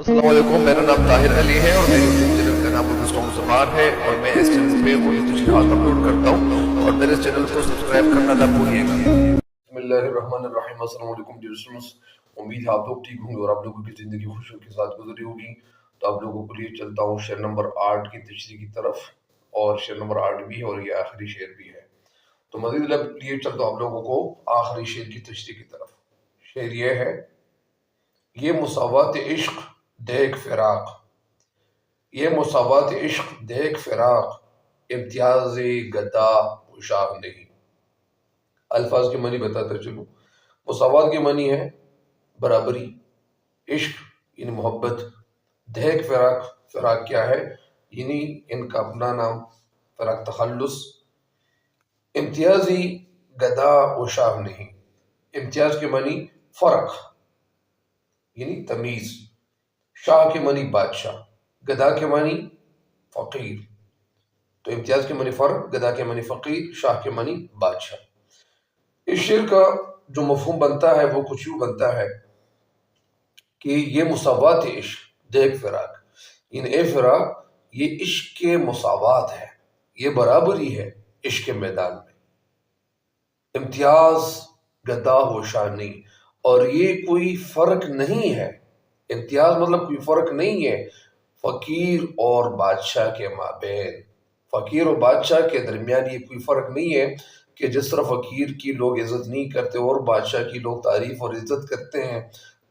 अस्सलाम वालेकुम, मेरा नाम ताहिर अली है और मेरे यूट्यूब चैनल का नाम मुस्कान ज़ुबान है और मैं इस चैनल पे उर्दू तशरीहात अपलोड करता हूँ और मेरे चैनल को सब्सक्राइब करना ना भूलिएगा। बिस्मिल्लाहिर्रहमानिर्रहीम। अस्सलाम वालेकुम डियर स्टूडेंट्स, उम्मीद है आप लोग ठीक होंगे और आप लोगों की ज़िंदगी खुशियों के साथ गुजरी होगी। तो आप लोगों के लिए चलता हूँ शेर नंबर 8 की तशरीह की तरफ, और शेर नंबर 8 भी है और ये आखिरी शेर भी है। तो मज़ीद लिए चलता हूँ आप लोगों को आखिरी शेर की तशरीह की तरफ। शेर ये है, ये मुसावात इश्क देख फिराक, ये मुसावात इश्क देख फिराक, इम्तियाज गदा पोशाक नहीं। अल्फाज के मनी बताता चलूँ। मुसावात के मनी है बराबरी, इश्क यानी मोहब्बत, देख फिराक, फिराक क्या है यानी इनका अपना नाम, फिराक तखल्लुस। इम्तियाजी गदा पोशाक नहीं, इम्तियाज के मनी फर्क यानी तमीज, शाह के मनी बादशाह, गदा के मनी फ़कीर। तो इम्तियाज के मनी फ़र्क, गदा के मनी फ़कीर, शाह के मनी बादशाह। इस शेर का जो मफ़हूम बनता है वो कुछ यूँ बनता है कि ये मुसावात इश्क देख फिराक, इन ए फिराक, ये इश्क के मुसावात है, ये बराबरी है इश्क के मैदान में। इम्तियाज गदा हो शानी, और ये कोई फ़र्क नहीं है। इम्तियाज मतलब कोई फ़र्क नहीं है फ़कीर और बादशाह के माबैन, फ़कीर और बादशाह के दरमियान ये कोई फ़र्क नहीं है कि जिस तरह फ़कीर की लोग इज़्ज़त नहीं करते और बादशाह की लोग तारीफ़ और इज़्ज़त करते हैं।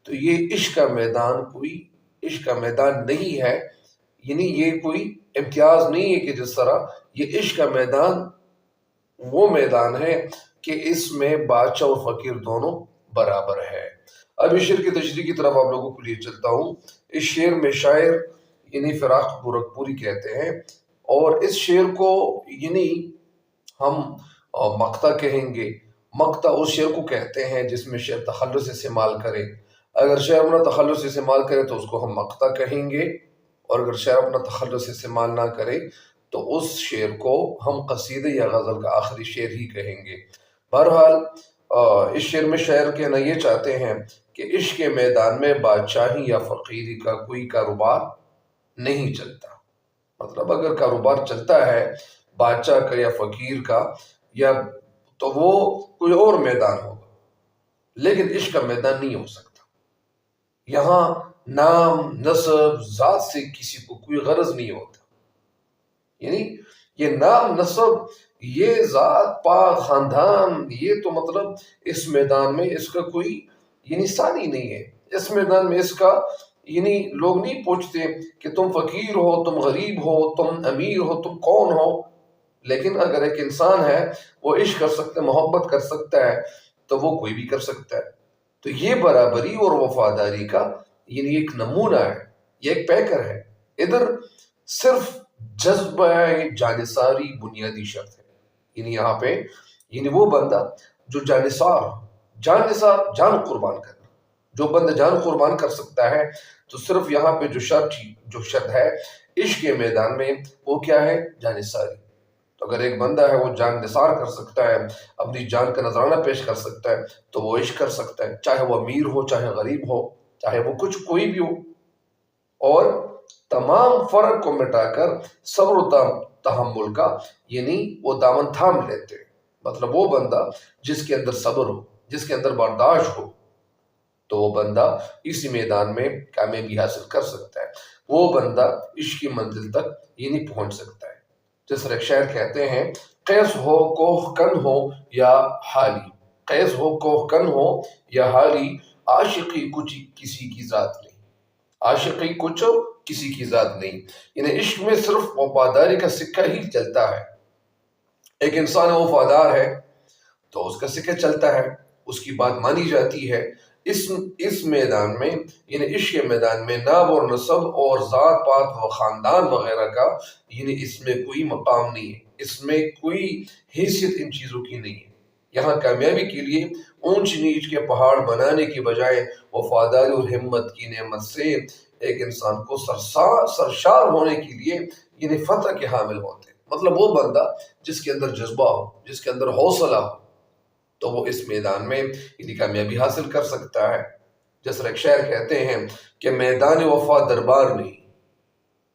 तो ये इश्क का मैदान कोई इश्क का मैदान नहीं है, यानी ये कोई इम्तियाज़ नहीं है कि जिस तरह ये इश्क का मैदान वो मैदान है कि इसमें बादशाह और फ़कीर दोनों बराबर है। अब इस शेर की तशरीह की तरफ आप लोगों को लिए चलता हूँ। इस शेर में शायर यानी फ़िराक गोरखपुरी कहते हैं, और इस शेर को यानी हम मक्ता कहेंगे। मक्ता उस शेर को कहते हैं जिसमें शेर तखल्लुस इस्तेमाल करे। अगर शेर अपना तखल्लुस इस्तेमाल करे तो उसको हम मक्ता कहेंगे, और अगर शेर अपना तखल्लुस इस्तेमाल ना करे तो उस शेर को हम कसीदे या गज़ल का आखिरी शेर ही कहेंगे। बहरहाल इस शेर में शायर कहना ये चाहते हैं कि इश्क के मैदान में बादशाही या फ़कीरी का कोई कारोबार नहीं चलता। मतलब अगर कारोबार चलता है बादशाह का या फ़कीर का, या तो वो कोई और मैदान होगा, लेकिन इश्क का मैदान नहीं हो सकता। यहाँ नाम नस्ब ज़ात से किसी को कोई गरज नहीं होता, यानी ये नाम नस्ब, ये ज़ात पाक ख़ानदान, ये तो मतलब इस मैदान में इसका कोई यानी सानी नहीं है। इस मैदान में इसका यानी लोग नहीं पूछते कि तुम फ़कीर हो, तुम गरीब हो, तुम अमीर हो, तुम कौन हो। लेकिन अगर एक इंसान है वो इश्क कर सकता है, मोहब्बत कर सकता है, तो वो कोई भी कर सकता है। तो ये बराबरी और वफादारी का यानी एक नमूना है, ये एक पैकर है। इधर सिर्फ जज्बा जानिसारी बुनियादी शर्त है, यानी यहाँ पे यानी वो बंदा जो जानिसार जान कुर्बान करना, जो बंदा जान कुर्बान कर सकता है, तो सिर्फ यहाँ पे जो शर्त है इश्क के मैदान में वो क्या है, जानिसारी। तो अगर एक बंदा है वो जान निसार कर सकता है, अपनी जान का नजराना पेश कर सकता है, तो वो इश्क कर सकता है, चाहे वो अमीर हो, चाहे गरीब हो, चाहे वो कुछ कोई भी हो। और तमाम फर्क को मिटाकर सब्र तहम्मुल का यानी वो दामन थाम लेते हैं। मतलब वो बंदा जिसके अंदर सब्र हो, जिसके अंदर बर्दाश्त हो, तो वो बंदा इसी मैदान में कामयाबी हासिल कर सकता है। वो बंदा इश्क की मंजिल तक यानी पहुंच सकता है। जिस तरह एक शायर कहते हैं, कैस हो कोहकन हो या हाली, कैस हो कोहकन हो या हाली, आशिकी कुछ किसी की जात नहीं, आशिकी कुछ किसी की जात नहीं। यानी इश्क में सिर्फ वफादारी का सिक्का ही चलता है। एक इंसान वफादार है तो उसका सिक्का चलता है, उसकी बात मानी जाती है। इस मैदान में यानी इश्क के मैदान में नाब और नसब और ज़ात पात व ख़ानदान वगैरह का यानी इसमें कोई मकाम नहीं है, इसमें कोई हैसियत इन चीज़ों की नहीं है। यहाँ कामयाबी के लिए ऊंच नीच के पहाड़ बनाने की बजाय वफादारी और हिम्मत की नेमत से एक इंसान को सरशार होने के लिए यानी फतह के हामिल होते हैं। मतलब वो बंदा जिसके अंदर जज्बा हो, जिसके अंदर हौसला हो, तो वो इस मैदान में यानी कामयाबी हासिल कर सकता है। جس طرح ایک شاعر کہتے ہیں کہ میدان وفا دربار نہیں،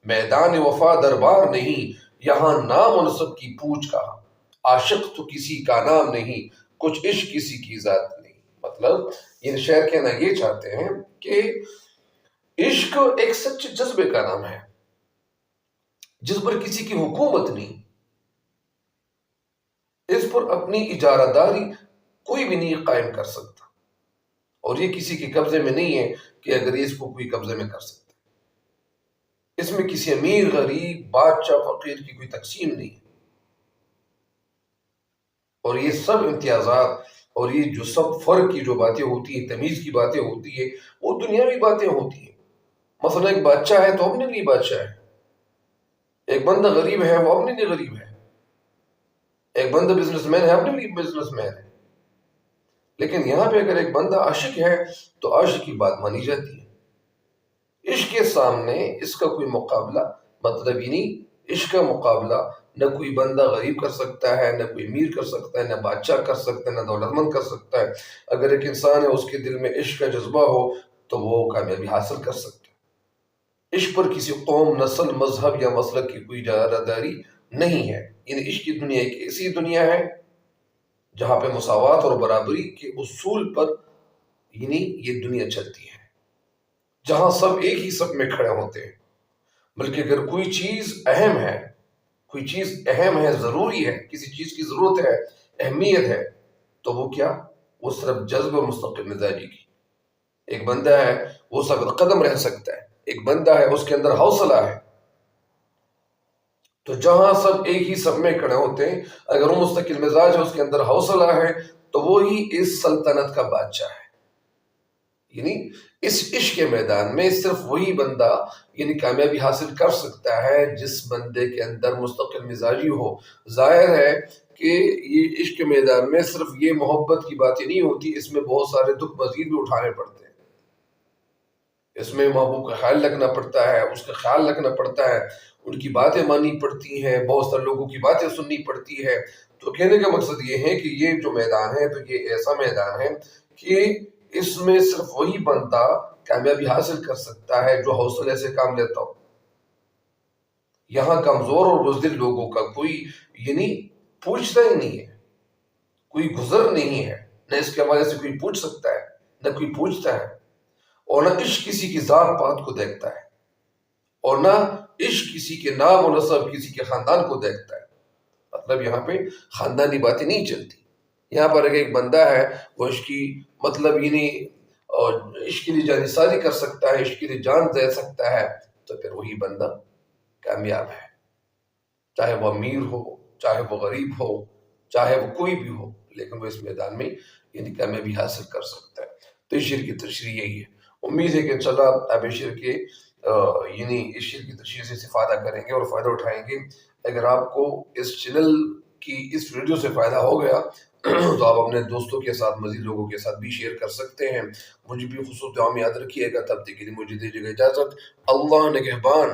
میدان وفا دربار نہیں، یہاں نام و نسب کی پوچھ کہاں، عاشق تو کسی کا نام نہیں، کچھ عشق کسی کی ذات نہیں۔ مطلب یہ شعر کہنا یہ چاہتے ہیں کہ عشق ایک سچے جذبے کا نام ہے جس پر کسی کی حکومت نہیں، اس پر اپنی اجارہ داری کوئی بھی نہیں قائم کر سکتا، اور یہ کسی کے قبضے میں نہیں ہے کہ اگر اس کو کوئی قبضے میں کر سکتا۔ اس میں کسی امیر غریب بادشاہ فقیر کی کوئی تقسیم نہیں ہے، اور یہ سب امتیازات اور یہ جو سب فرق کی جو باتیں ہوتی ہیں، تمیز کی باتیں ہوتی ہیں، وہ دنیاوی باتیں ہوتی ہیں۔ مثلا ایک بادشاہ ہے تو اپنے لیے بادشاہ ہے، ایک بندہ غریب ہے وہ اپنے لیے غریب ہے، ایک بندہ بزنس مین ہے اپنے لیے بزنس مین ہے۔ لیکن یہاں پہ اگر ایک بندہ عاشق ہے تو عاشق کی بات مانی جاتی ہے۔ عشق کے سامنے اس کا کوئی مقابلہ مطلب ہی نہیں، عشق کا مقابلہ نہ کوئی بندہ غریب کر سکتا ہے، نہ کوئی امیر کر سکتا ہے، نہ بادشاہ کر سکتا ہے، نہ دولت مند کر سکتا ہے۔ اگر ایک انسان ہے اس کے دل میں عشق کا جذبہ ہو تو وہ کامیابی حاصل کر سکتا ہے۔ عشق پر کسی قوم، نسل، مذہب یا مسلک کی کوئی اجارہ داری نہیں ہے۔ یعنی عشق کی دنیا ایک ایسی دنیا ہے جہاں پہ مساوات اور برابری کے اصول پر یعنی یہ دنیا چلتی ہے، جہاں سب ایک ہی صف میں کھڑے ہوتے ہیں۔ بلکہ اگر کوئی چیز اہم ہے، کوئی چیز اہم ہے، ضروری ہے، کسی چیز کی ضرورت ہے، اہمیت ہے، تو وہ کیا؟ وہ صرف جذب اور مستقل مزاجی کی۔ ایک بندہ ہے وہ ثابت قدم رہ سکتا ہے، ایک بندہ ہے اس کے اندر حوصلہ ہے، تو جہاں سب ایک ہی صف میں کھڑے ہوتے ہیں، اگر وہ مستقل مزاج ہے، اس کے اندر حوصلہ ہے، تو وہی اس سلطنت کا بادشاہ ہے۔ یعنی اس عشق کے میدان میں صرف وہی بندہ یعنی کامیابی حاصل کر سکتا ہے جس بندے کے اندر مستقل مزاجی ہو۔ ظاہر ہے کہ یہ عشق کے میدان میں صرف یہ محبت کی باتیں نہیں ہوتی، اس میں بہت سارے دکھ مزید بھی اٹھانے پڑتے ہیں۔ اس میں محبوب کا خیال رکھنا پڑتا ہے، اس کا خیال رکھنا پڑتا ہے، ان کی باتیں ماننی پڑتی ہیں، بہت سارے لوگوں کی باتیں سننی پڑتی ہے۔ تو کہنے کا مقصد یہ ہے کہ یہ جو میدان ہے تو یہ ایسا میدان ہے کہ اس میں صرف وہی بندہ کامیابی حاصل کر سکتا ہے جو حوصلے سے کام لیتا ہو۔ یہاں کمزور اور بزدل لوگوں کا کوئی یعنی پوچھتا ہی نہیں ہے، کوئی گزر نہیں ہے، نہ اس کے حوالے سے کوئی پوچھ سکتا ہے، نہ کوئی پوچھتا ہے، اور نہ عشق کسی کی ذات پات کو دیکھتا ہے، اور نہ عشق کسی کے نام و نسب، کسی کے خاندان کو دیکھتا ہے۔ مطلب یہاں پہ خاندانی باتیں نہیں چلتی۔ یہاں پر اگر ایک بندہ ہے وہ عشق کی مطلب یعنی اور عشق کے لیے جان ساری کر سکتا ہے، عشق کے لیے جان دے سکتا ہے، تو پھر وہی بندہ کامیاب ہے، چاہے وہ امیر ہو، چاہے وہ غریب ہو، چاہے وہ کوئی بھی ہو، لیکن وہ اس میدان میں یعنی کامیابی حاصل کر سکتا ہے۔ تو اس شعر کی تشریح یہی ہے۔ امید ہے کہ انشاءاللہ آپ اس شعر کے یعنی اس شعر کی تشریح سے استفادہ کریں گے اور فائدہ اٹھائیں گے۔ اگر آپ کو اس چینل کی اس ویڈیو سے فائدہ ہو گیا تو آپ اپنے دوستوں کے ساتھ، مزید لوگوں کے ساتھ بھی شیئر کر سکتے ہیں۔ مجھے بھی خصوص دعا میں یاد رکھیے گا۔ تب تک کے لیے مجھے دیجیے گا اجازت۔ اللہ نگہبان۔